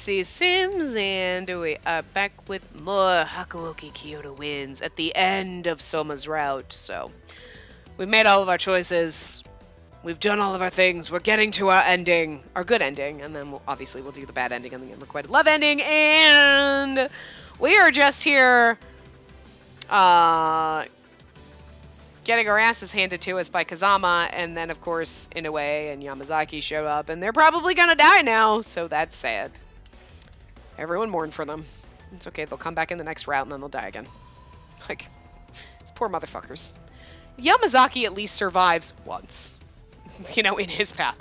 Spacey Sims, and we are back with more Hakuoki Kyoto wins at the end of Soma's route. So, we've made all of our choices. We've done all of our things. We're getting to our ending, our good ending, and then obviously we'll do the bad ending and the Unrequited Love ending. And we are just here, getting our asses handed to us by Kazama, and then of course Inoue and Yamazaki show up, and they're probably gonna die now, so that's sad. Everyone mourn for them. It's okay, they'll come back in the next route and then they'll die again. Like, these poor motherfuckers. Yamazaki at least survives once, you know, in his path.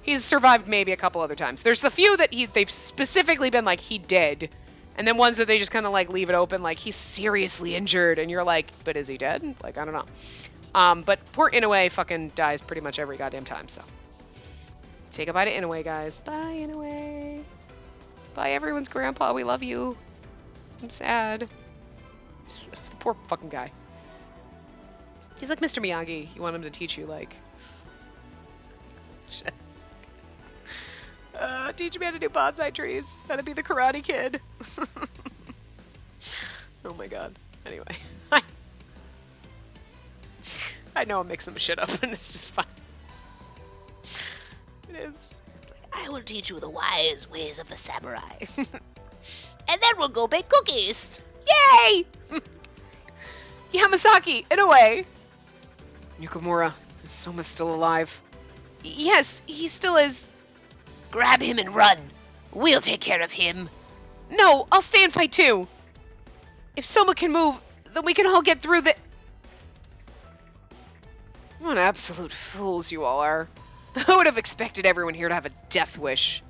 He's survived maybe a couple other times. There's a few that they've specifically been like, he did. And then ones that they just kind of like leave it open, like he's seriously injured, and you're like, but is he dead? Like, I don't know. But poor Inoue fucking dies pretty much every goddamn time, so. Say goodbye to Inoue, guys. Bye, Inoue. Bye, everyone's grandpa. We love you. I'm sad. Poor fucking guy. He's like Mr. Miyagi. You want him to teach you, like... teach me how to do bonsai trees. How to be the Karate Kid. Oh my god. Anyway. I know I'm mixing some shit up, and it's just fine. It is. I will teach you the wise ways of the samurai. And then we'll go bake cookies. Yay! Yamazaki, in a way. Yukamura, is Soma still alive? Yes, he still is. Grab him and run. We'll take care of him. No, I'll stay and fight too. If Soma can move, then we can all get through the... What absolute fools you all are. I would have expected everyone here to have a death wish.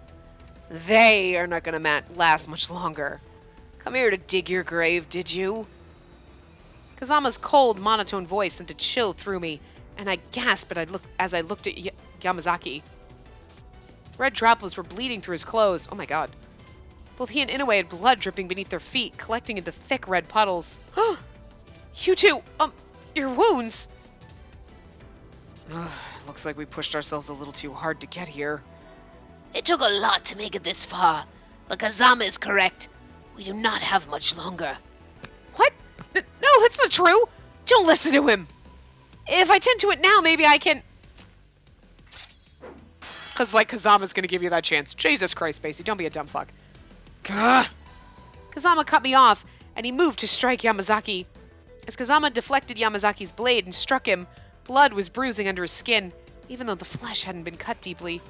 They are not going to last much longer. Come here to dig your grave, did you? Kazama's cold, monotone voice sent a chill through me, and I gasped as I looked at Yamazaki. Red droplets were bleeding through his clothes. Oh my god. Both he and Inoue had blood dripping beneath their feet, collecting into thick red puddles. You two, your wounds. Looks like we pushed ourselves a little too hard to get here. It took a lot to make it this far, but Kazama is correct. We do not have much longer. What? No, that's not true. Don't listen to him. If I tend to it now, maybe I can... Because, like, Kazama's going to give you that chance. Jesus Christ, Spacey, don't be a dumb fuck. Gah! Kazama cut me off, and he moved to strike Yamazaki. As Kazama deflected Yamazaki's blade and struck him, blood was bruising under his skin, even though the flesh hadn't been cut deeply.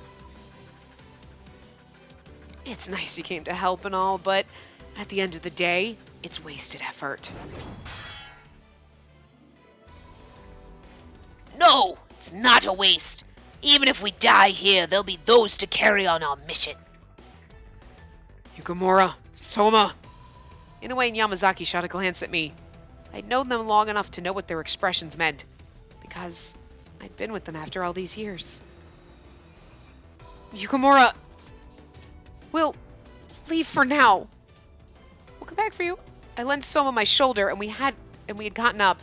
It's nice you came to help and all, but at the end of the day, it's wasted effort. No, it's not a waste. Even if we die here, there'll be those to carry on our mission. Yukamura, Soma. Inoue and Yamazaki shot a glance at me. I'd known them long enough to know what their expressions meant, because I'd been with them after all these years. Yukamura, we'll leave for now. We'll come back for you. I lent Soma my shoulder, and we had gotten up.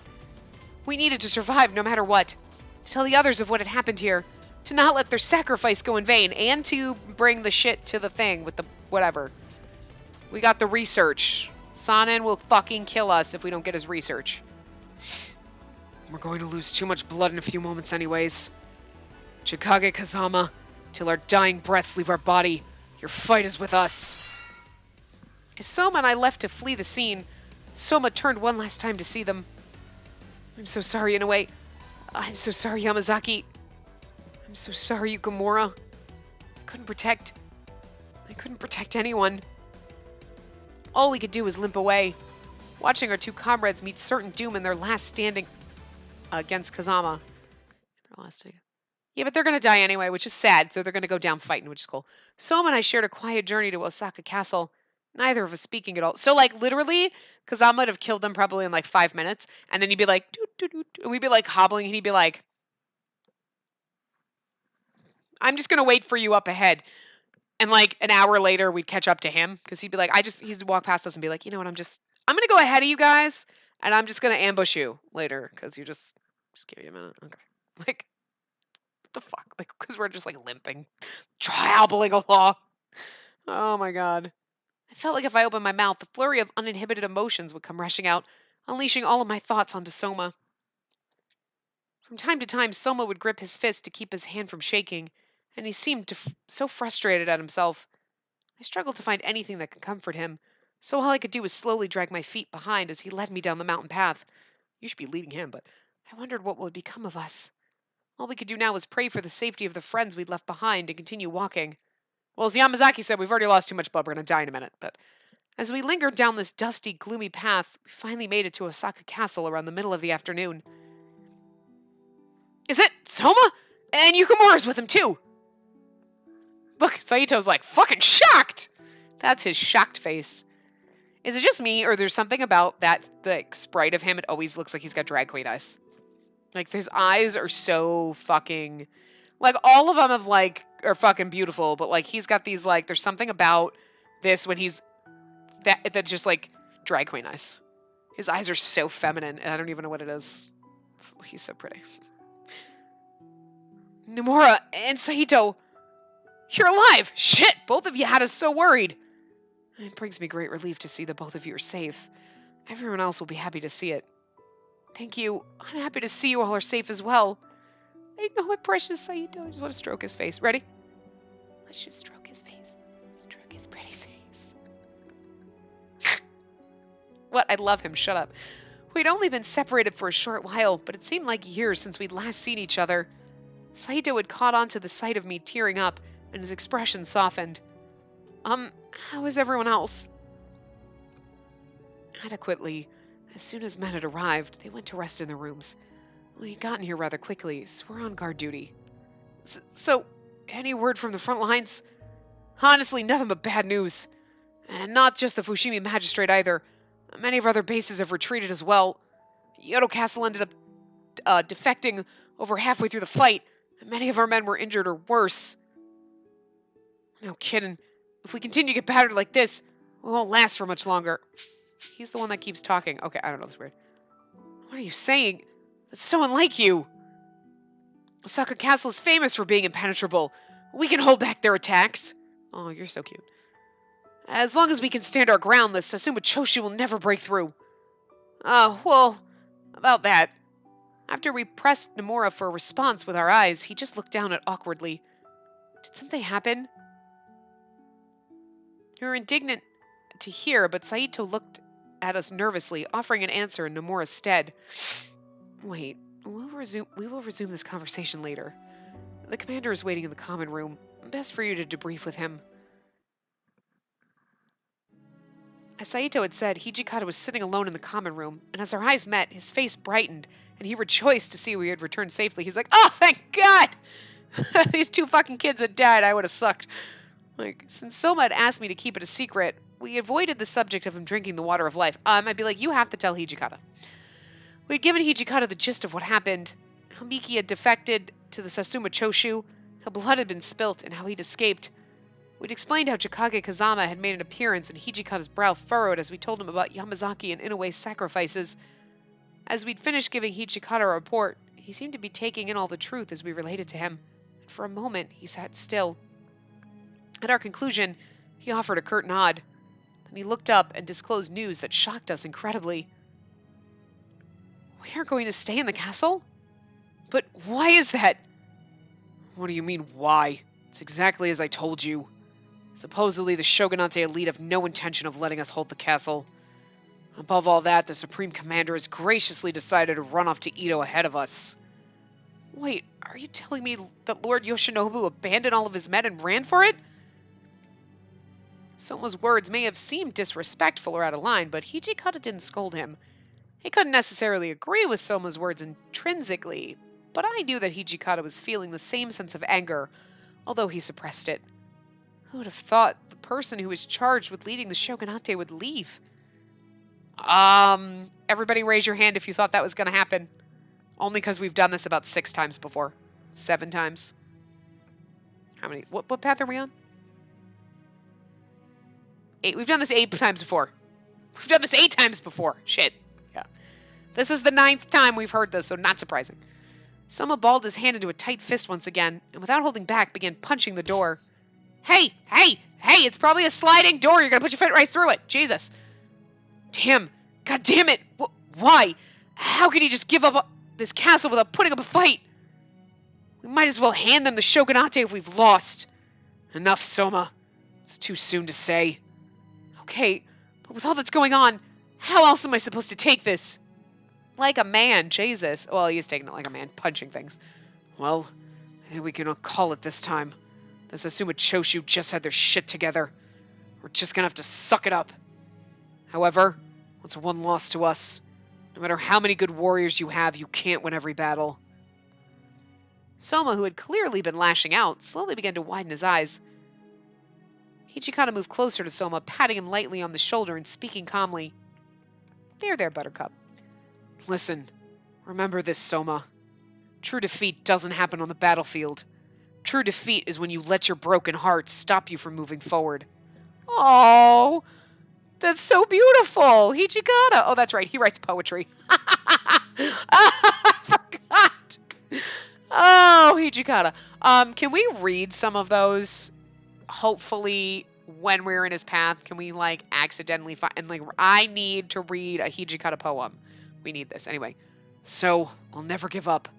We needed to survive no matter what. To tell the others of what had happened here. To not let their sacrifice go in vain, and to bring the shit to the thing with the whatever. We got the research. Sanen will fucking kill us if we don't get his research. We're going to lose too much blood in a few moments anyways. Chikage Kazama, till our dying breaths leave our body, your fight is with us. As Soma and I left to flee the scene, Soma turned one last time to see them. I'm so sorry, Inoue. I'm so sorry, Yamazaki. I'm so sorry, Yukamura. I couldn't protect anyone. All we could do was limp away, watching our two comrades meet certain doom in their last standing against Kazama. Yeah, but they're going to die anyway, which is sad, so they're going to go down fighting, which is cool. Soma and I shared a quiet journey to Osaka Castle, neither of us speaking at all. So, like, literally, Kazama would have killed them probably in, like, 5 minutes, and then he'd be like, and we'd be, like, hobbling, and he'd be like, I'm just going to wait for you up ahead. And, like, an hour later, we'd catch up to him, because he'd be like, he'd walk past us and be like, you know what, I'm going to go ahead of you guys, and I'm just going to ambush you later, because you just give me a minute. Okay. Like, what the fuck? Like, because we're just, like, limping, hobbling along. Oh my god. I felt like if I opened my mouth, the flurry of uninhibited emotions would come rushing out, unleashing all of my thoughts onto Soma. From time to time, Soma would grip his fist to keep his hand from shaking, and he seemed so frustrated at himself. I struggled to find anything that could comfort him, so all I could do was slowly drag my feet behind as he led me down the mountain path. You should be leading him, but I wondered what would become of us. All we could do now was pray for the safety of the friends we'd left behind and continue walking. Well, as Yamazaki said, we've already lost too much blood, we're gonna die in a minute, but as we lingered down this dusty, gloomy path, we finally made it to Osaka Castle around the middle of the afternoon. Is it Soma? And Yukimura's with him too. Look, Saito's like fucking shocked. That's his shocked face. Is it just me, or there's something about that sprite of him? It always looks like he's got drag queen eyes. Like his eyes are so fucking, like all of them are fucking beautiful, but like he's got these like there's something about this when he's that just like drag queen eyes. His eyes are so feminine, and I don't even know what it is. He's so pretty. Nomura and Saito, you're alive! Shit, both of you had us so worried. It brings me great relief to see that both of you are safe. Everyone else will be happy to see it. Thank you. I'm happy to see you all are safe as well. I know, my precious Saito. I just want to stroke his face. Ready? Let's just stroke his face. Stroke his pretty face. What? I love him. Shut up. We'd only been separated for a short while, but it seemed like years since we'd last seen each other. Saito had caught on to the sight of me tearing up, and his expression softened. How is everyone else? Adequately. As soon as men had arrived, they went to rest in their rooms. We'd gotten here rather quickly, so we're on guard duty. So, any word from the front lines? Honestly, nothing but bad news. And not just the Fushimi Magistrate either. Many of our other bases have retreated as well. Kyoto Castle ended up defecting over halfway through the fight, and many of our men were injured or worse. No kidding. If we continue to get battered like this, we won't last for much longer. He's the one that keeps talking. Okay, I don't know, that's weird. What are you saying? That's so unlike you. Osaka Castle is famous for being impenetrable. We can hold back their attacks. Oh, you're so cute. As long as we can stand our ground, the Satsuma Choshi will never break through. Oh, well, about that. After we pressed Nomura for a response with our eyes, he just looked down it awkwardly. Did something happen? We were indignant to hear, but Saito looked at us nervously, offering an answer in Nomura's stead. Wait, we will resume this conversation later. The commander is waiting in the common room. Best for you to debrief with him. As Saito had said, Hijikata was sitting alone in the common room, and as our eyes met, his face brightened, and he rejoiced to see we had returned safely. He's like, oh, thank God! These two fucking kids had died, I would have sucked. Like, since Soma had asked me to keep it a secret, we avoided the subject of him drinking the water of life. I'd be like, you have to tell Hijikata. We'd given Hijikata the gist of what happened. How Miki had defected to the Satsuma Choshu, how blood had been spilt, and how he'd escaped. We'd explained how Chikage Kazama had made an appearance, and Hijikata's brow furrowed as we told him about Yamazaki and Inoue's sacrifices. As we'd finished giving Hijikata a report, he seemed to be taking in all the truth as we related to him, and for a moment he sat still. At our conclusion, he offered a curt nod. Then he looked up and disclosed news that shocked us incredibly. We are going to stay in the castle? But why is that? What do you mean, why? It's exactly as I told you. Supposedly, the Shogunate elite have no intention of letting us hold the castle. Above all that, the Supreme Commander has graciously decided to run off to Edo ahead of us. Wait, are you telling me that Lord Yoshinobu abandoned all of his men and ran for it? Soma's words may have seemed disrespectful or out of line, but Hijikata didn't scold him. He couldn't necessarily agree with Soma's words intrinsically, but I knew that Hijikata was feeling the same sense of anger, although he suppressed it. Who would have thought the person who was charged with leading the Shogunate would leave? Everybody raise your hand if you thought that was going to happen. Only because we've done this about 6 times before. 7 times. How many? What path are we on? 8. We've done this 8 times before. We've done this 8 times before. Shit. Yeah. This is the 9th time we've heard this, so not surprising. Soma balled his hand into a tight fist once again, and without holding back, began punching the door. Hey! Hey, it's probably a sliding door. You're gonna put your foot right through it. Jesus. Damn. God damn it. Why? How can he just give up this castle without putting up a fight? We might as well hand them the shogunate if we've lost. Enough, Soma. It's too soon to say. Okay, but with all that's going on, how else am I supposed to take this? Like a man, Jesus. Well, he's taking it like a man, punching things. Well, I think we can call it this time. Let's assume Choshu just had their shit together. We're just gonna have to suck it up. However, what's one loss to us? No matter how many good warriors you have, you can't win every battle. Soma, who had clearly been lashing out, slowly began to widen his eyes. Hichikata moved closer to Soma, patting him lightly on the shoulder and speaking calmly. There, Buttercup. Listen, remember this, Soma. True defeat doesn't happen on the battlefield. True defeat is when you let your broken heart stop you from moving forward. Oh, that's so beautiful. Hichikata. Oh, that's right. He writes poetry. I forgot. Oh, Hichikata. Can we read some of those? Hopefully, when we're in his path, can we accidentally find? And I need to read a Hijikata poem. We need this anyway. So I'll never give up,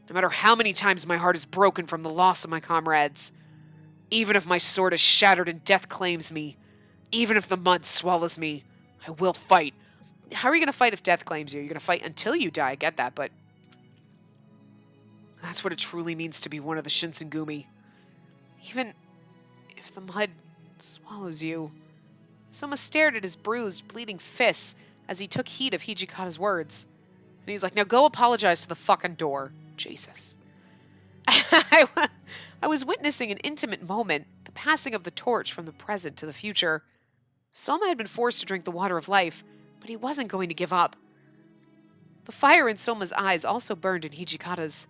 no matter how many times my heart is broken from the loss of my comrades. Even if my sword is shattered and death claims me, even if the mud swallows me, I will fight. How are you gonna fight if death claims you? You're gonna fight until you die. I get that, but that's what it truly means to be one of the Shinsengumi. Even if the mud swallows you. Soma stared at his bruised, bleeding fists as he took heed of Hijikata's words. And he's like, now go apologize to the fucking door. Jesus. I was witnessing an intimate moment, the passing of the torch from the present to the future. Soma had been forced to drink the water of life, but he wasn't going to give up. The fire in Soma's eyes also burned in Hijikata's.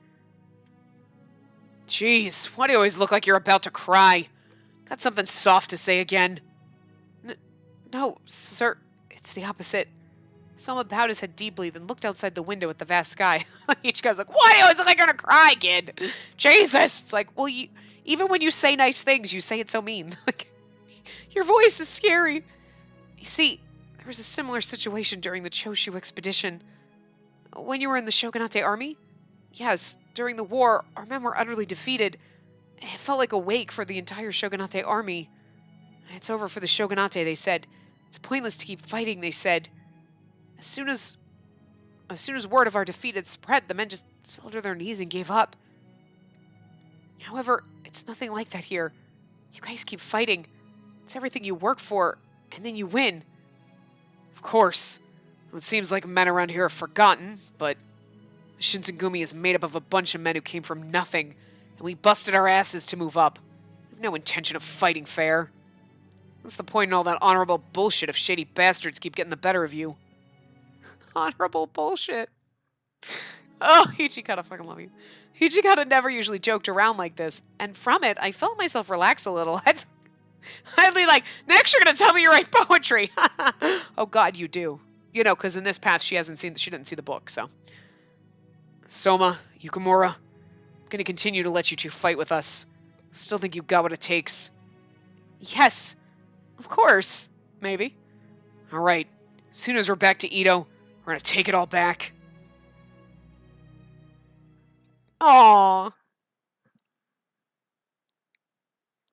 Jeez, why do you always look like you're about to cry? Got something soft to say again? No, sir. It's the opposite. Soma bowed his head deeply, then looked outside the window at the vast sky. Each guy's like, why do you always look like you're gonna cry, kid? Jesus! It's like, well, even when you say nice things, you say it so mean. Your voice is scary. You see, there was a similar situation during the Choshu expedition. When you were in the Shogunate army? Yes, during the war, our men were utterly defeated. It felt like a wake for the entire Shogunate army. It's over for the Shogunate, they said. It's pointless to keep fighting, they said. As soon as word of our defeat had spread, the men just fell to their knees and gave up. However, it's nothing like that here. You guys keep fighting. It's everything you work for, and then you win. Of course. It seems like men around here have forgotten, but the Shinsengumi is made up of a bunch of men who came from nothing, and we busted our asses to move up. We have no intention of fighting fair. What's the point in all that honorable bullshit if shady bastards keep getting the better of you? Honorable bullshit. Oh, Hichikata, fucking love you. Hichikata never usually joked around like this, and from it, I felt myself relax a little. I'd be like, next you're gonna tell me you write poetry. Oh God, you do. You know, because in this path she didn't see the book, so. Soma, Yukimura, I'm gonna continue to let you two fight with us. Still think you've got what it takes. Yes, of course, maybe. All right, as soon as we're back to Edo, we're gonna take it all back. Aww.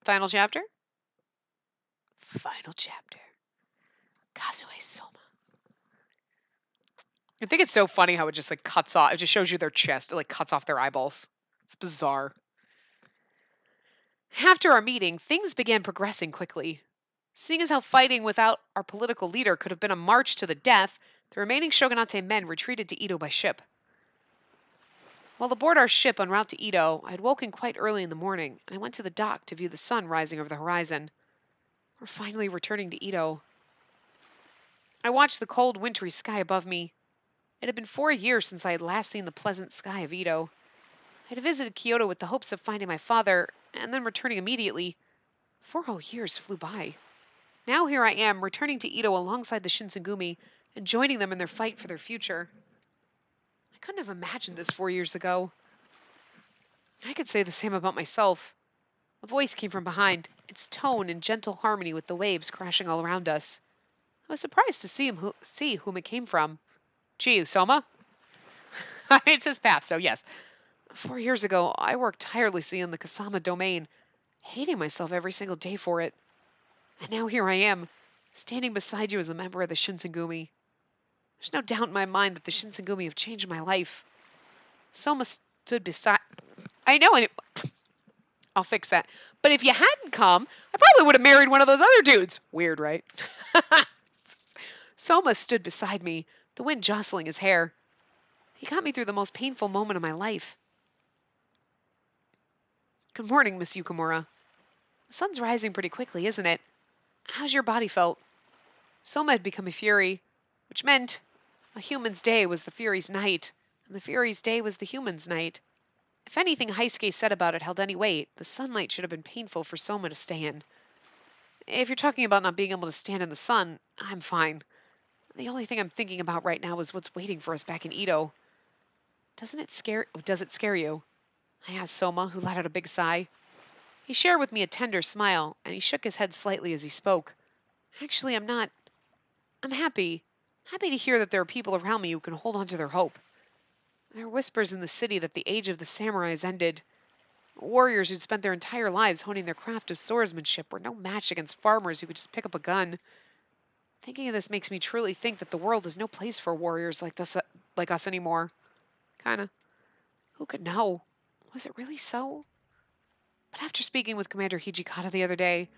Final chapter? Final chapter. Kazue Soma. I think it's so funny how it just cuts off. It just shows you their chest. It cuts off their eyeballs. It's bizarre. After our meeting, things began progressing quickly. Seeing as how fighting without our political leader could have been a march to the death, the remaining Shogunate men retreated to Edo by ship. While aboard our ship en route to Edo, I had woken quite early in the morning, and I went to the dock to view the sun rising over the horizon. We're finally returning to Edo. I watched the cold, wintry sky above me. It had been 4 years since I had last seen the pleasant sky of Edo. I had visited Kyoto with the hopes of finding my father, and then returning immediately. 4 whole years flew by. Now here I am, returning to Edo alongside the Shinsengumi, and joining them in their fight for their future. I couldn't have imagined this 4 years ago. I could say the same about myself. A voice came from behind. its tone in gentle harmony with the waves crashing all around us. I was surprised to see whom it came from. Gee, Soma? It's his path, so yes. 4 years ago, I worked tirelessly in the Kasama domain, hating myself every single day for it. And now here I am, standing beside you as a member of the Shinsengumi. There's no doubt in my mind that the Shinsengumi have changed my life. Soma stood beside... I know, and I'll fix that. But if you hadn't come, I probably would have married one of those other dudes. Weird, right? Soma stood beside me, the wind jostling his hair. He got me through the most painful moment of my life. Good morning, Miss Yukamura. The sun's rising pretty quickly, isn't it? How's your body felt? Soma had become a fury, which meant a human's day was the fury's night, and the fury's day was the human's night. If anything Heisuke said about it held any weight, the sunlight should have been painful for Soma to stay in. If you're talking about not being able to stand in the sun, I'm fine. The only thing I'm thinking about right now is what's waiting for us back in Edo. Does it scare you? I asked Soma, who let out a big sigh. He shared with me a tender smile, and he shook his head slightly as he spoke. Actually, I'm not. I'm happy. Happy to hear that there are people around me who can hold on to their hope. There are whispers in the city that the age of the samurai has ended. Warriors who'd spent their entire lives honing their craft of swordsmanship were no match against farmers who could just pick up a gun. Thinking of this makes me truly think that the world is no place for warriors like us anymore. Kinda. Who could know? Was it really so? But after speaking with Commander Hijikata the other day,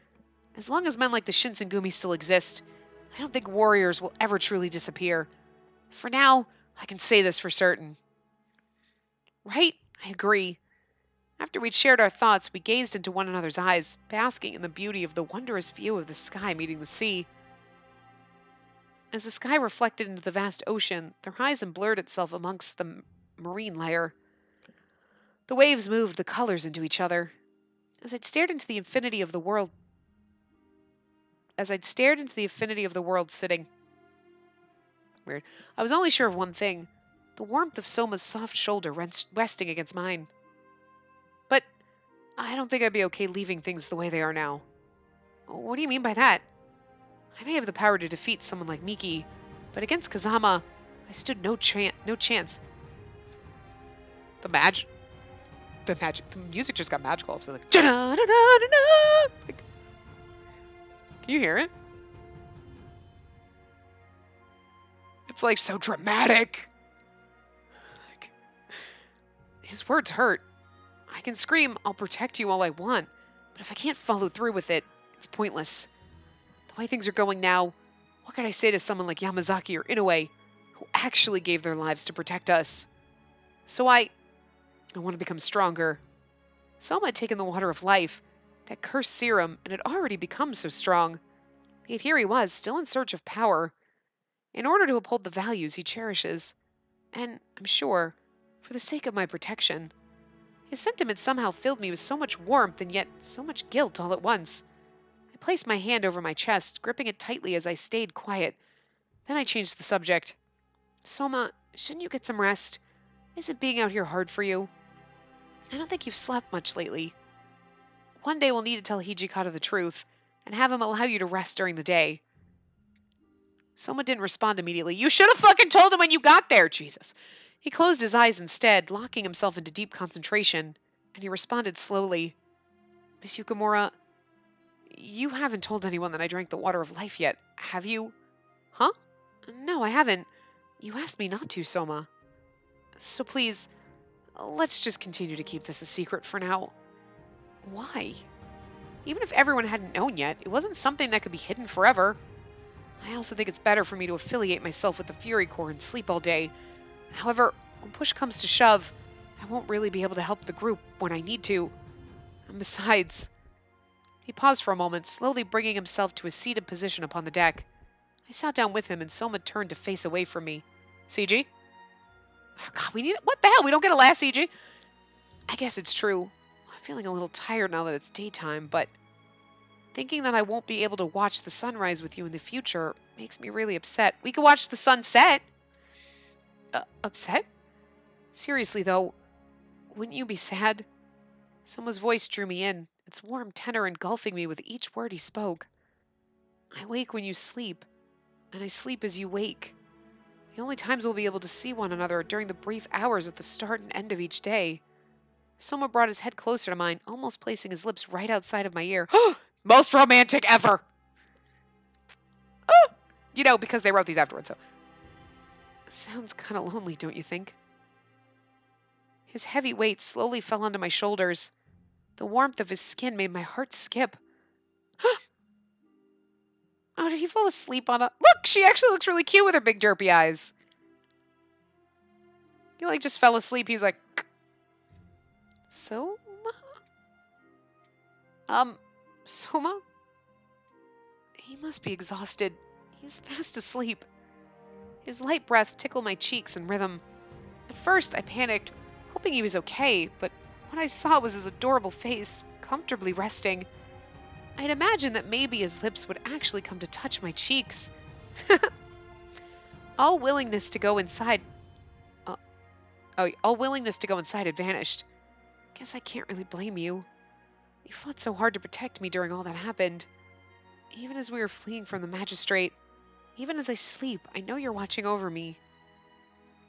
as long as men like the Shinsengumi still exist, I don't think warriors will ever truly disappear. For now, I can say this for certain. Right? I agree. After we'd shared our thoughts, we gazed into one another's eyes, basking in the beauty of the wondrous view of the sky meeting the sea. As the sky reflected into the vast ocean, the horizon blurred itself amongst the marine layer. The waves moved the colors into each other. As I'd stared into the infinity of the world sitting. Weird. I was only sure of one thing. The warmth of Soma's soft shoulder resting against mine. But I don't think I'd be okay leaving things the way they are now. What do you mean by that? I may have the power to defeat someone like Miki, but against Kazama, I stood no chance. The music just got magical. So like, like, can you hear it? It's like so dramatic. Like, his words hurt. I can scream, I'll protect you all I want, but if I can't follow through with it, it's pointless. The way things are going now, what could I say to someone like Yamazaki or Inoue, who actually gave their lives to protect us? So I want to become stronger. Soma had taken the water of life, that cursed serum, and had already become so strong. Yet here he was, still in search of power, in order to uphold the values he cherishes. And, I'm sure, for the sake of my protection. His sentiment somehow filled me with so much warmth and yet so much guilt all at once. I placed my hand over my chest, gripping it tightly as I stayed quiet. Then I changed the subject. Soma, shouldn't you get some rest? Isn't being out here hard for you? I don't think you've slept much lately. One day we'll need to tell Hijikata the truth, and have him allow you to rest during the day. Soma didn't respond immediately. You should have fucking told him when you got there, Jesus. He closed his eyes instead, locking himself into deep concentration, and he responded slowly. Miss Yukamura, you haven't told anyone that I drank the water of life yet, have you? Huh? No, I haven't. You asked me not to, Soma. So please, let's just continue to keep this a secret for now. Why? Even if everyone hadn't known yet, it wasn't something that could be hidden forever. I also think it's better for me to affiliate myself with the Fury Corps and sleep all day. However, when push comes to shove, I won't really be able to help the group when I need to. And besides... He paused for a moment, slowly bringing himself to a seated position upon the deck. I sat down with him, and Soma turned to face away from me. CG? Oh, God, what the hell? We don't get a last CG? I guess it's true. I'm feeling a little tired now that it's daytime, but thinking that I won't be able to watch the sunrise with you in the future makes me really upset. We could watch the sunset. Upset? Seriously, though, wouldn't you be sad? Soma's voice drew me in, its warm tenor engulfing me with each word he spoke. I wake when you sleep, and I sleep as you wake. The only times we'll be able to see one another are during the brief hours at the start and end of each day. Soma brought his head closer to mine, almost placing his lips right outside of my ear. Most romantic ever! You know, because they wrote these afterwards, so. Sounds kind of lonely, don't you think? His heavy weight slowly fell onto my shoulders. The warmth of his skin made my heart skip. Oh, did he fall asleep on a... Look, she actually looks really cute with her big derpy eyes. He, like, just fell asleep. He's like... Soma? Soma? He must be exhausted. He's fast asleep. His light breath tickled my cheeks in rhythm. At first, I panicked, hoping he was okay, but what I saw was his adorable face, comfortably resting. I'd imagined that maybe his lips would actually come to touch my cheeks. All willingness to go inside had vanished. Guess I can't really blame you. You fought so hard to protect me during all that happened. Even as we were fleeing from the magistrate, even as I sleep, I know you're watching over me.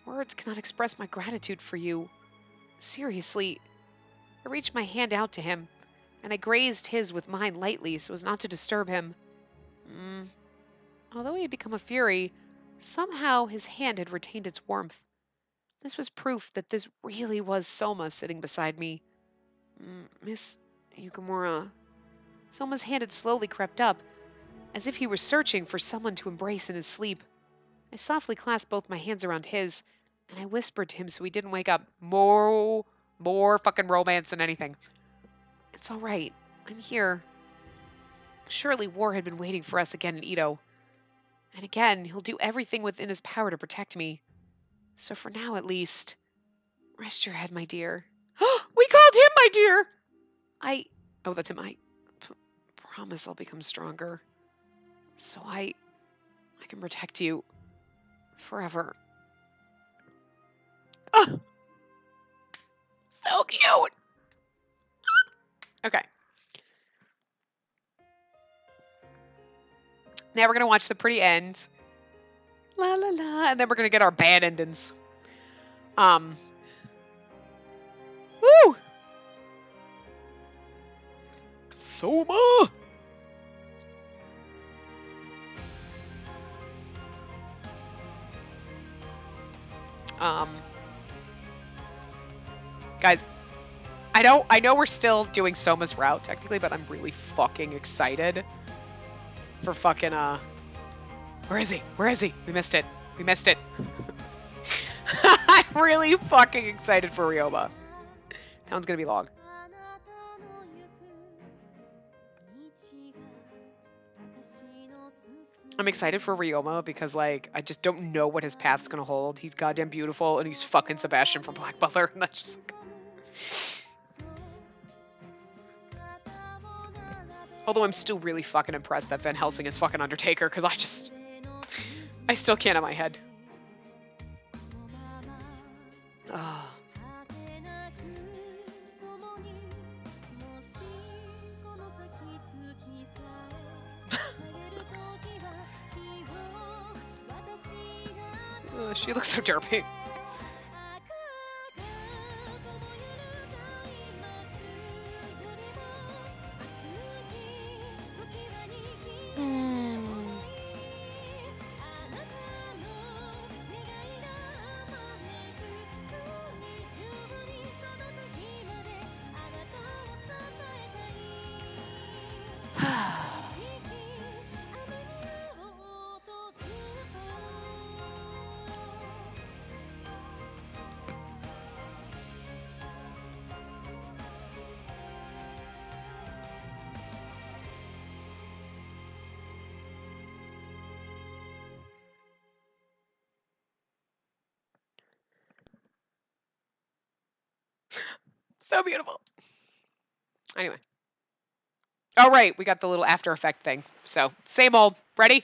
Words cannot express my gratitude for you. Seriously. I reached my hand out to him, and I grazed his with mine lightly so as not to disturb him. Although he had become a fury, somehow his hand had retained its warmth. This was proof that this really was Soma sitting beside me. Miss Yukimura. Soma's hand had slowly crept up, as if he were searching for someone to embrace in his sleep. I softly clasped both my hands around his, and I whispered to him so he didn't wake up. More fucking romance than anything. It's all right. I'm here. Surely war had been waiting for us again in Ito. And again, he'll do everything within his power to protect me. So for now, at least, rest your head, my dear. We called him my dear! Oh, that's him. I promise I'll become stronger. So I can protect you forever. Oh, so cute! Okay. Now we're going to watch the pretty end. La la la. And then we're going to get our bad endings. Woo! Soma! Guys, I know we're still doing Soma's route technically, but I'm really fucking excited for fucking where is he? Where is he? We missed it. We missed it. I'm really fucking excited for Ryoma. That one's gonna be long. I'm excited for Ryoma because, like, I just don't know what his path's gonna hold. He's goddamn beautiful, and he's fucking Sebastian from Black Butler, and that's just like... Although I'm still really fucking impressed that Van Helsing is fucking Undertaker, because I still can't in my head. Oh. She looks so derpy. So beautiful. Anyway. Oh, right. We got the little after effect thing. So, same old. Ready?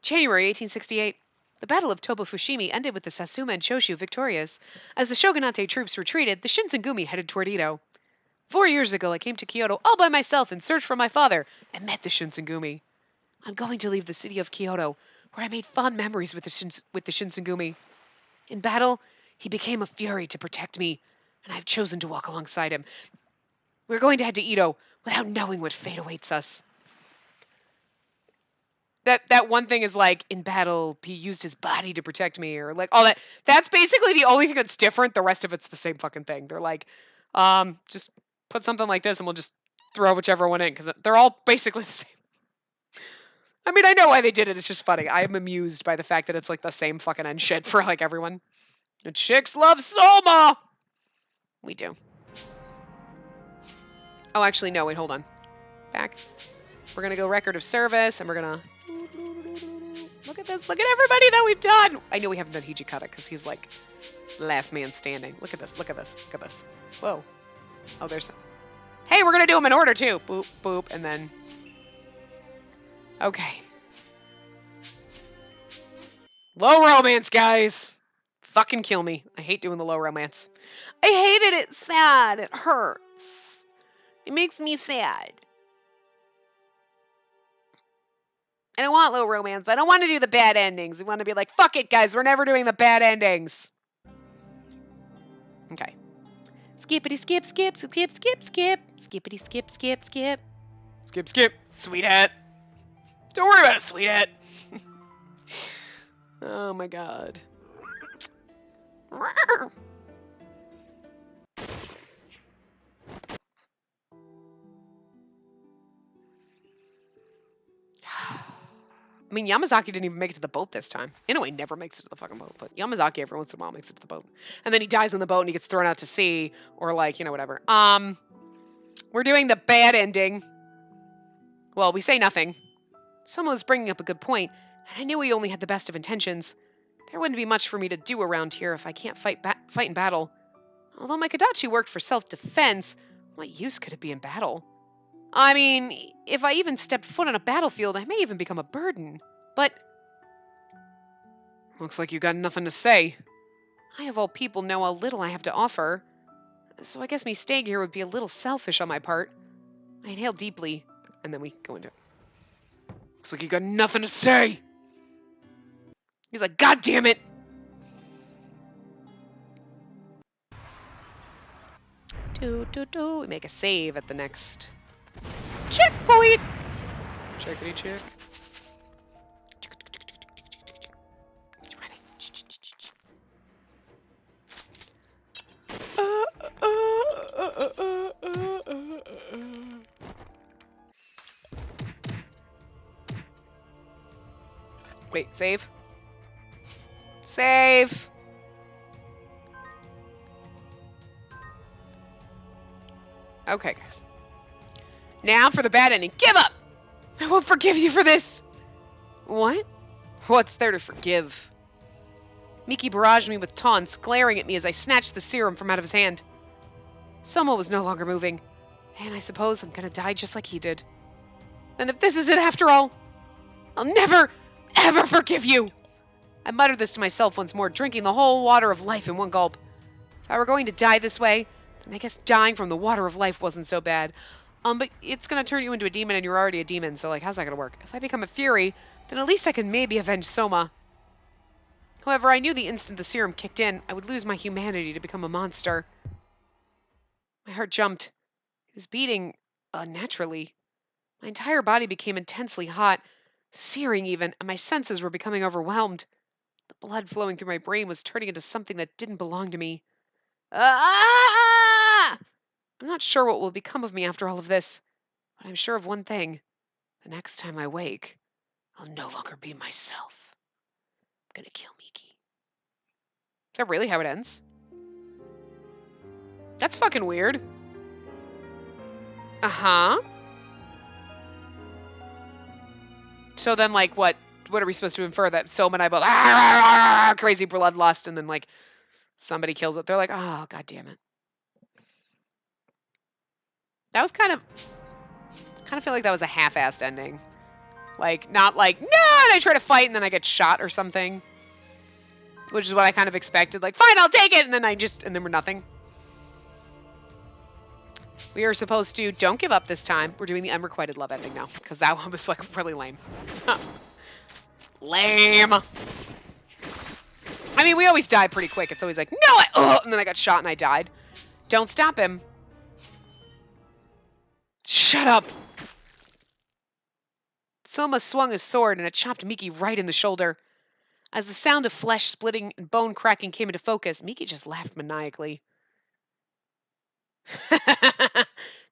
January 1868. The Battle of Toba-Fushimi ended with the Satsuma and Choshu victorious. As the shogunate troops retreated, the Shinsengumi headed toward Ito. 4 years ago, I came to Kyoto all by myself in search for my father and met the Shinsengumi. I'm going to leave the city of Kyoto, where I made fond memories with the Shinsengumi. In battle, he became a fury to protect me, and I've chosen to walk alongside him. We're going to head to Ito without knowing what fate awaits us. That one thing is like, in battle, he used his body to protect me, or like all that. That's basically the only thing that's different. The rest of it's the same fucking thing. They're like, just put something like this and we'll just throw whichever one in, because they're all basically the same. I mean, I know why they did it. It's just funny. I am amused by the fact that it's like the same fucking end shit for like everyone. The chicks love Soma! We do. Oh, actually, no. Wait, hold on. Back. We're going to go record of service, and we're going to... Look at this. Look at everybody that we've done. I know we haven't done Hijikata because he's like last man standing. Look at this. Look at this. Look at this. Whoa. Oh, there's some. Hey, we're going to do them in order, too. Boop, boop, and then... Okay. Low romance, guys. Fucking kill me. I hate doing the low romance. I hate it. It's sad. It hurts. It makes me sad. I don't want low romance. I don't want to do the bad endings. We want to be like, fuck it, guys. We're never doing the bad endings. Okay. Skippity skip, skip, skip, skip, skip. Skippity skip, skip, skip. Skip, skip. Sweetheart. Don't worry about it, sweetheart. Oh my god. I mean, Yamazaki didn't even make it to the boat this time. Inoue never makes it to the fucking boat, but Yamazaki every once in a while makes it to the boat. And then he dies on the boat and he gets thrown out to sea, or like, you know, whatever. We're doing the bad ending. Well, we say nothing. Someone was bringing up a good point, and I knew he only had the best of intentions. There wouldn't be much for me to do around here if I can't fight in battle. Although my Kodachi worked for self-defense, what use could it be in battle? I mean, if I even stepped foot on a battlefield, I may even become a burden. But... Looks like you got nothing to say. I, of all people, know how little I have to offer. So I guess me staying here would be a little selfish on my part. I inhale deeply, and then we go into it. Looks like you got nothing to say. He's like, God damn it! We make a save at the next checkpoint. Checkity check. Wait, save. Save. Okay, guys. Now for the bad ending. Give up! I won't forgive you for this! What? What's there to forgive? Miki barraged me with taunts, glaring at me as I snatched the serum from out of his hand. Soma was no longer moving, and I suppose I'm gonna die just like he did. And if this is it after all, I'll never, ever forgive you! I muttered this to myself once more, drinking the whole water of life in one gulp. If I were going to die this way, then I guess dying from the water of life wasn't so bad. But it's gonna turn you into a demon and you're already a demon, so like, how's that gonna work? If I become a fury, then at least I can maybe avenge Soma. However, I knew the instant the serum kicked in, I would lose my humanity to become a monster. My heart jumped. It was beating unnaturally. My entire body became intensely hot, searing even, and my senses were becoming overwhelmed. The blood flowing through my brain was turning into something that didn't belong to me. Ah! I'm not sure what will become of me after all of this, but I'm sure of one thing. The next time I wake, I'll no longer be myself. I'm gonna kill Miki. Is that really how it ends? That's fucking weird. Uh-huh. So then, like, what are we supposed to infer? That Soma and I both crazy bloodlust, and then, like, somebody kills it. They're like, oh, god damn it. That was kind of feel like that was a half-assed ending. Like, not like, no, and I try to fight, and then I get shot or something. Which is what I kind of expected. Like, fine, I'll take it, and then and then we're nothing. We are supposed to don't give up this time. We're doing the unrequited love ending now, because that one was like really lame. Lame. I mean, we always die pretty quick. It's always like, no, and then I got shot and I died. Don't stop him. Shut up. Soma swung his sword and it chopped Miki right in the shoulder. As the sound of flesh splitting and bone cracking came into focus, Miki just laughed maniacally.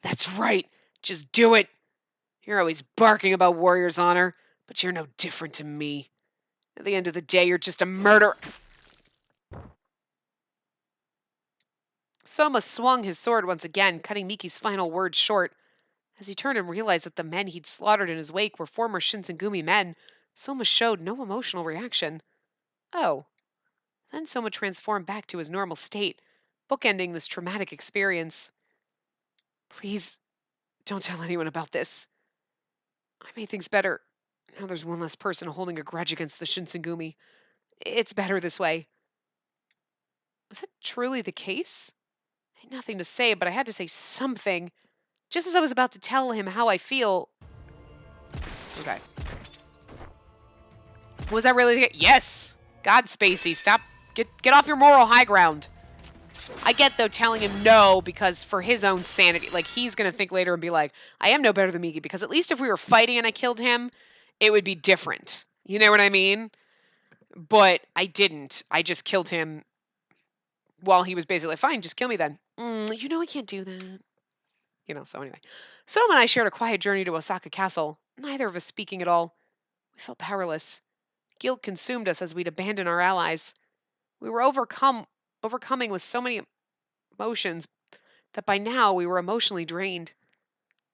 That's right. Just do it. You're always barking about warrior's honor, but you're no different to me. At the end of the day, you're just a murderer. Soma swung his sword once again, cutting Miki's final words short. As he turned and realized that the men he'd slaughtered in his wake were former Shinsengumi men, Soma showed no emotional reaction. Oh. Then Soma transformed back to his normal state, bookending this traumatic experience. Please, don't tell anyone about this. I made things better. Now there's one less person holding a grudge against the Shinsengumi. It's better this way. Was that truly the case? I had nothing to say, but I had to say something. Just as I was about to tell him how I feel... Okay. Was that really the case? Yes! God, Spacey, stop. Get off your moral high ground. I get, though, telling him no, because for his own sanity, like, he's going to think later and be like, I am no better than Miki, because at least if we were fighting and I killed him, it would be different. You know what I mean? But I didn't. I just killed him while he was basically, fine, just kill me then. You know I can't do that. You know, so anyway. Soma and I shared a quiet journey to Osaka Castle, neither of us speaking at all. We felt powerless. Guilt consumed us as we'd abandoned our allies. We were overcoming with so many emotions that by now we were emotionally drained.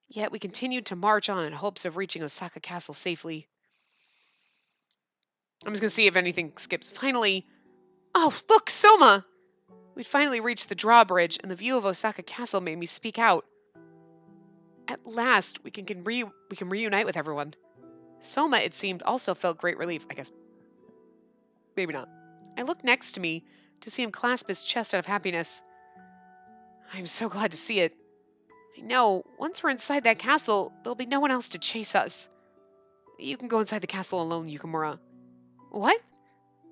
Yet we continued to march on in hopes of reaching Osaka Castle safely. I'm just going to see if anything skips. Finally, oh, look, Soma! We'd finally reached the drawbridge, and the view of Osaka Castle made me speak out. At last, we can reunite with everyone. Soma, it seemed, also felt great relief. I guess maybe not. I looked next to me to see him clasp his chest out of happiness. I'm so glad to see it. I know, once we're inside that castle, there'll be no one else to chase us. You can go inside the castle alone, Yukimura. What?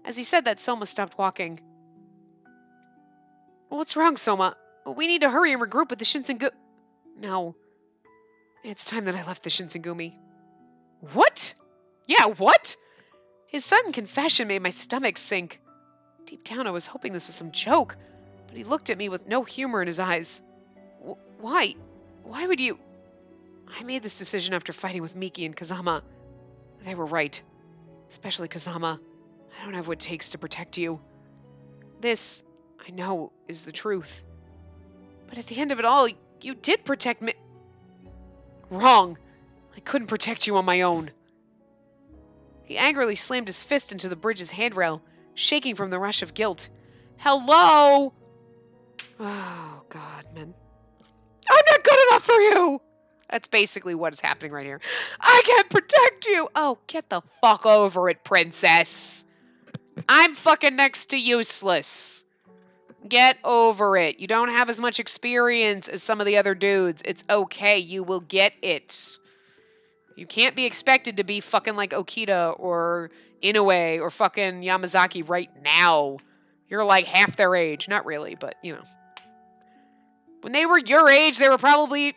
As he said that, Soma stopped walking. What's wrong, Soma? We need to hurry and regroup with the Shinsengumi. No. It's time that I left the Shinsengumi. What? Yeah, what? His sudden confession made my stomach sink. Deep down, I was hoping this was some joke, but he looked at me with no humor in his eyes. Why? Why would you... I made this decision after fighting with Miki and Kazama. They were right. Especially Kazama. I don't have what it takes to protect you. This, I know, is the truth. But at the end of it all, you did protect me. Wrong. I couldn't protect you on my own. He angrily slammed his fist into the bridge's handrail, shaking from the rush of guilt. Hello? Oh, God, man. I'm not good enough for you! That's basically what is happening right here. I can't protect you! Oh, get the fuck over it, princess. I'm fucking next to useless. Get over it. You don't have as much experience as some of the other dudes. It's okay. You will get it. You can't be expected to be fucking like Okita or Inoue or fucking Yamazaki right now. You're like half their age. Not really, but, you know. When they were your age, they were probably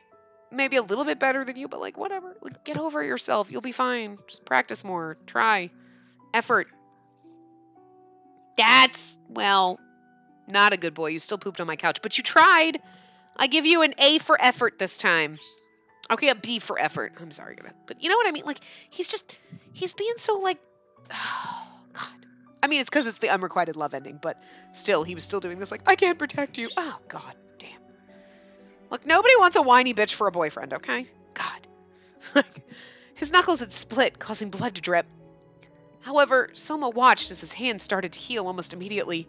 maybe a little bit better than you, but like, whatever. Like, get over it yourself. You'll be fine. Just practice more. Try. Effort. That's, well, not a good boy. You still pooped on my couch, but you tried. I give you an A for effort this time. Okay, a B for effort. I'm sorry, but you know what I mean? Like, he's being so like, oh, God. I mean, it's because it's the unrequited love ending, but still, he was still doing this like, I can't protect you. Oh, God damn. Look, nobody wants a whiny bitch for a boyfriend, okay? God. His knuckles had split, causing blood to drip. However, Soma watched as his hand started to heal almost immediately.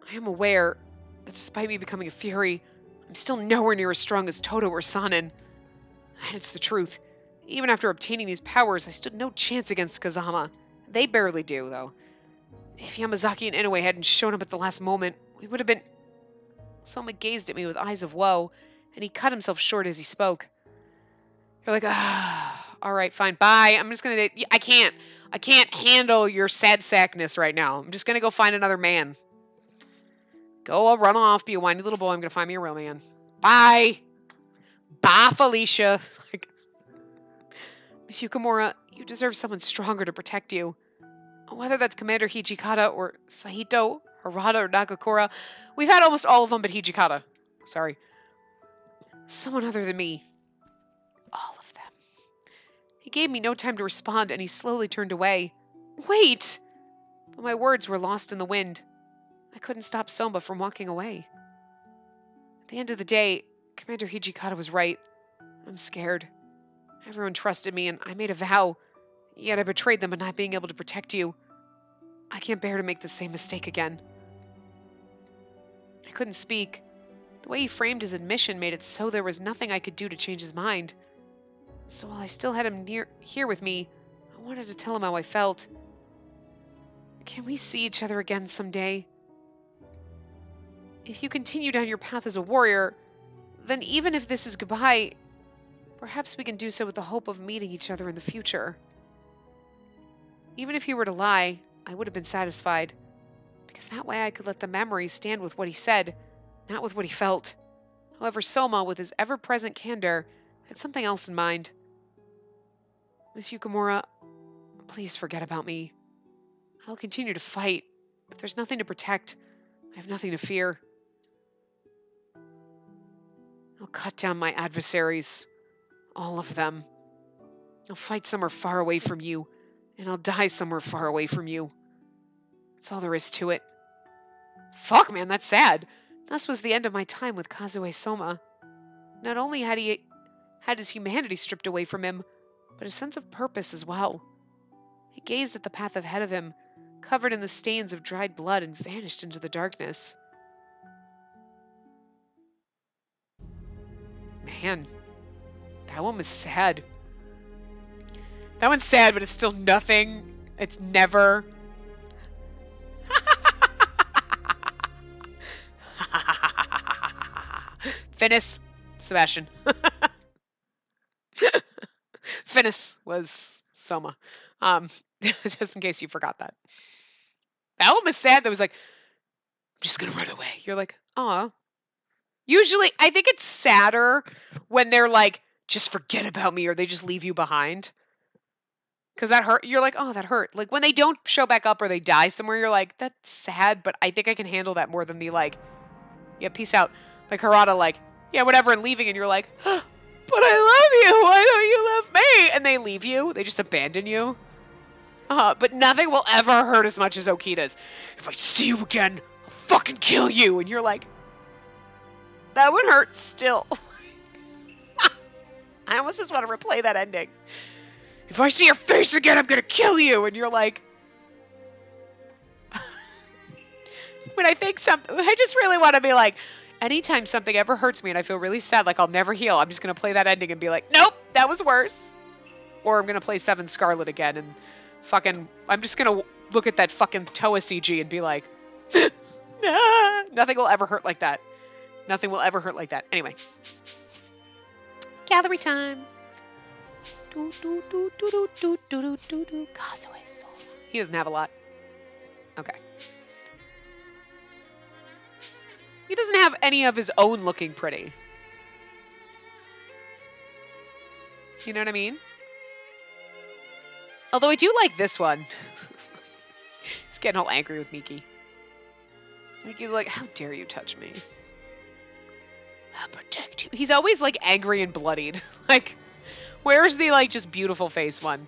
I am aware that despite me becoming a fury, I'm still nowhere near as strong as Toto or Sanin. And it's the truth. Even after obtaining these powers, I stood no chance against Kazama. They barely do, though. If Yamazaki and Inoue hadn't shown up at the last moment, we would have been... Soma gazed at me with eyes of woe, and he cut himself short as he spoke. You're like, all right, fine, bye. I'm just gonna, I can't handle your sad sackness right now. I'm just gonna go find another man. Go run off, be a whiny little boy. I'm gonna find me a real man. Bye. Bye, Felicia. Like, Miss Yukimura, you deserve someone stronger to protect you. Whether that's Commander Hijikata or Saito, Harada, or Nagakura, we've had almost all of them but Hijikata. Sorry. Someone other than me. All of them. He gave me no time to respond, and he slowly turned away. Wait! But my words were lost in the wind. I couldn't stop Soma from walking away. At the end of the day, Commander Hijikata was right. I'm scared. Everyone trusted me, and I made a vow. Yet I betrayed them by not being able to protect you. I can't bear to make the same mistake again. I couldn't speak. The way he framed his admission made it so there was nothing I could do to change his mind. So while I still had him here with me, I wanted to tell him how I felt. Can we see each other again someday? If you continue down your path as a warrior, then even if this is goodbye, perhaps we can do so with the hope of meeting each other in the future. Even if he were to lie, I would have been satisfied, because that way I could let the memories stand with what he said, not with what he felt. However, Soma, with his ever-present candor, had something else in mind. Miss Yukimura, please forget about me. I'll continue to fight. If there's nothing to protect, I have nothing to fear. I'll cut down my adversaries. All of them. I'll fight somewhere far away from you, and I'll die somewhere far away from you. That's all there is to it. Fuck, man, that's sad. Thus was the end of my time with Kazue Soma. Not only had he had his humanity stripped away from him, but a sense of purpose as well. He gazed at the path ahead of him, covered in the stains of dried blood, and vanished into the darkness. Man, that one was sad. That one's sad, but it's still nothing. It's never. Finis, Sebastian. Finis was Soma. Just in case you forgot that. That one was sad. That was like, I'm just gonna run away. You're like, aw. Usually, I think it's sadder when they're like, just forget about me, or they just leave you behind. Because that hurt. You're like, oh, that hurt. Like, when they don't show back up or they die somewhere, you're like, that's sad, but I think I can handle that more than the, like, yeah, peace out. Like, Harada, like, yeah, whatever, and leaving, and you're like, oh, but I love you. Why don't you love me? And they leave you. They just abandon you. But nothing will ever hurt as much as Okita's. If I see you again, I'll fucking kill you. And you're like, that one hurts still. I almost just want to replay that ending. If I see your face again, I'm gonna kill you. And you're like, when I just really want to be like, anytime something ever hurts me and I feel really sad, like I'll never heal, I'm just gonna play that ending and be like, nope, that was worse. Or I'm gonna play 7 Scarlet again and fucking, I'm just gonna look at that fucking Toa CG and be like, nah, nothing will ever hurt like that. Nothing will ever hurt like that. Anyway. Gallery time. Kazue Soma. He doesn't have a lot. Okay. He doesn't have any of his own looking pretty. You know what I mean? Although I do like this one. He's getting all angry with Miki. Miki's like, how dare you touch me? I'll protect you. He's always like angry and bloodied. Like, where's the like just beautiful face one?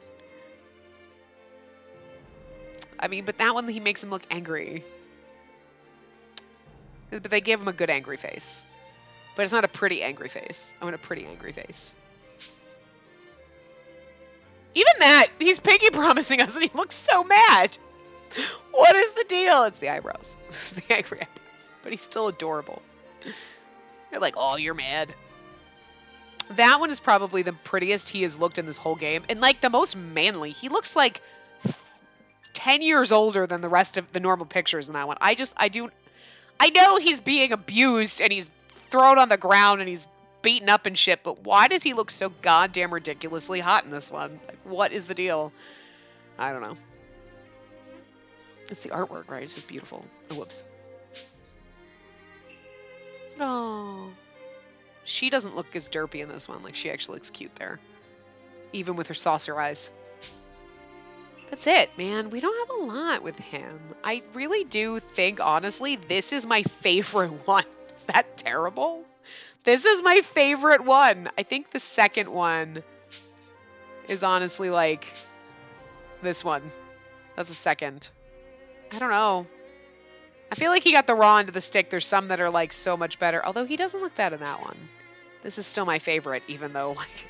I mean, but that one he makes him look angry. But they gave him a good angry face. But it's not a pretty angry face. I want a pretty angry face. Even that, he's pinky promising us and he looks so mad. What is the deal? It's the eyebrows. It's the angry eyebrows. But he's still adorable. You're like, oh, you're mad. That one is probably the prettiest he has looked in this whole game. And like the most manly. He looks like 10 years older than the rest of the normal pictures in that one. I know he's being abused and he's thrown on the ground and he's beaten up and shit, but why does he look so goddamn ridiculously hot in this one? Like, what is the deal? I don't know. It's the artwork, right? It's just beautiful. Oh, whoops. Oh. She doesn't look as derpy in this one. Like, she actually looks cute there. Even with her saucer eyes. That's it, man. We don't have a lot with him. I really do think, honestly, this is my favorite one. Is that terrible? This is my favorite one. I think the second one is honestly like this one. That's the second. I don't know. I feel like he got the raw end of the stick. There's some that are like so much better. Although he doesn't look bad in that one. This is still my favorite, even though like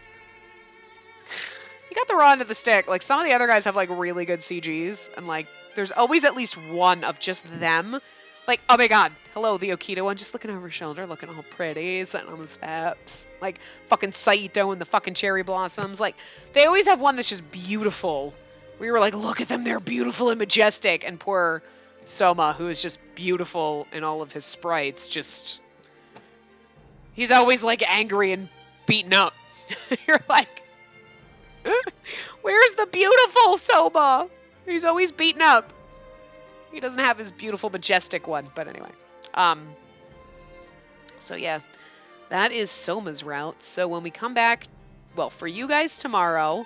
he got the raw end of the stick. Like some of the other guys have like really good CGs, and like there's always at least one of just them. Like, oh my god, hello, the Okita one, just looking over her shoulder, looking all pretty, sitting on the steps. Like fucking Saito and the fucking cherry blossoms. Like they always have one that's just beautiful. We were like, look at them, they're beautiful and majestic. And poor Soma, who is just beautiful in all of his sprites, just... He's always, like, angry and beaten up. You're like, where's the beautiful Soma? He's always beaten up. He doesn't have his beautiful, majestic one. But anyway. So, yeah. That is Soma's route. So when we come back, well, for you guys tomorrow,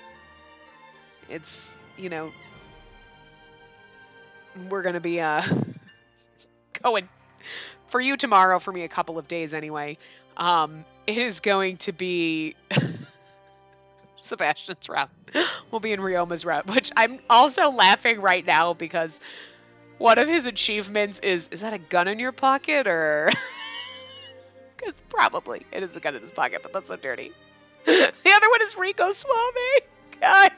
it's... you know, we're going to be going for you tomorrow, for me a couple of days anyway. It is going to be Sebastian's route. We'll be in Ryoma's route, which I'm also laughing right now because one of his achievements is that a gun in your pocket or... Because probably it is a gun in his pocket, but that's so dirty. The other one is Rico Suave. Guys.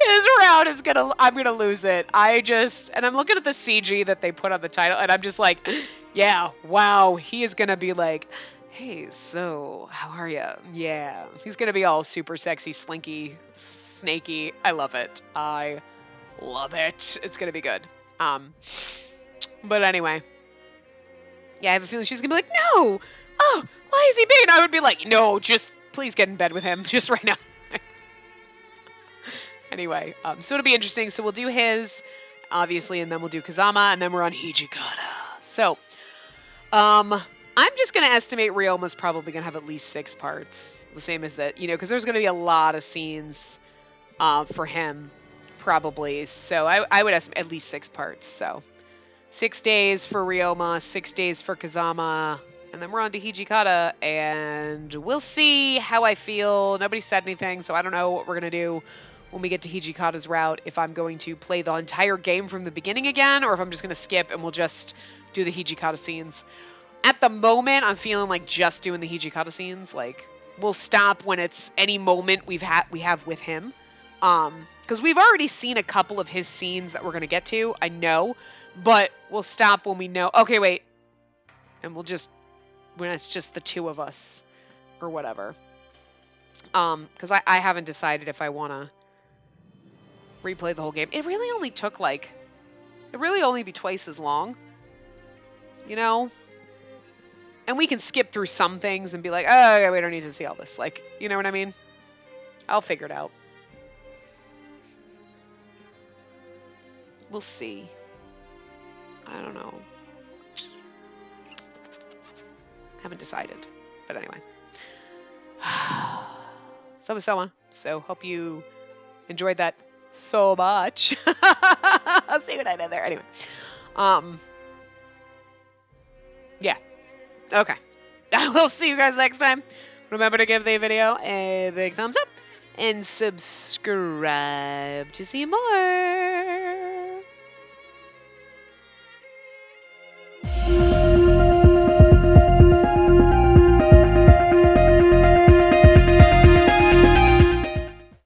His route is I'm gonna lose it. And I'm looking at the CG that they put on the title, and I'm just like, yeah, wow, he is gonna be like, hey, so, how are you? Yeah. He's gonna be all super sexy, slinky, snaky. I love it. I love it. It's gonna be good. But anyway. Yeah, I have a feeling she's gonna be like, no! Oh, why is he big? And I would be like, no, just please get in bed with him, just right now. Anyway, so it'll be interesting. So we'll do his, obviously, and then we'll do Kazama, and then we're on Hijikata. So, I'm just going to estimate Ryoma's probably going to have at least 6 parts. The same as that, you know, because there's going to be a lot of scenes for him, probably. So I would estimate at least 6 parts. So 6 days for Ryoma, 6 days for Kazama, and then we're on to Hijikata, and we'll see how I feel. Nobody said anything, so I don't know what we're going to do when we get to Hijikata's route, if I'm going to play the entire game from the beginning again, or if I'm just going to skip and we'll just do the Hijikata scenes. At the moment, I'm feeling like just doing the Hijikata scenes. Like, we'll stop when it's any moment we have with him. Because we've already seen a couple of his scenes that we're going to get to, I know, but we'll stop when we know, okay, wait, and we'll just, when it's just the 2 of us, or whatever. Because I haven't decided if I want to replay the whole game. It really only took like, it really only be twice as long, you know? And we can skip through some things and be like, oh, okay, we don't need to see all this. Like, you know what I mean? I'll figure it out. We'll see. I don't know. Haven't decided. But anyway. Soma. So hope you enjoyed that so much. I'll see what I did there. Anyway. Yeah. Okay. I will see you guys next time. Remember to give the video a big thumbs up and subscribe to see more.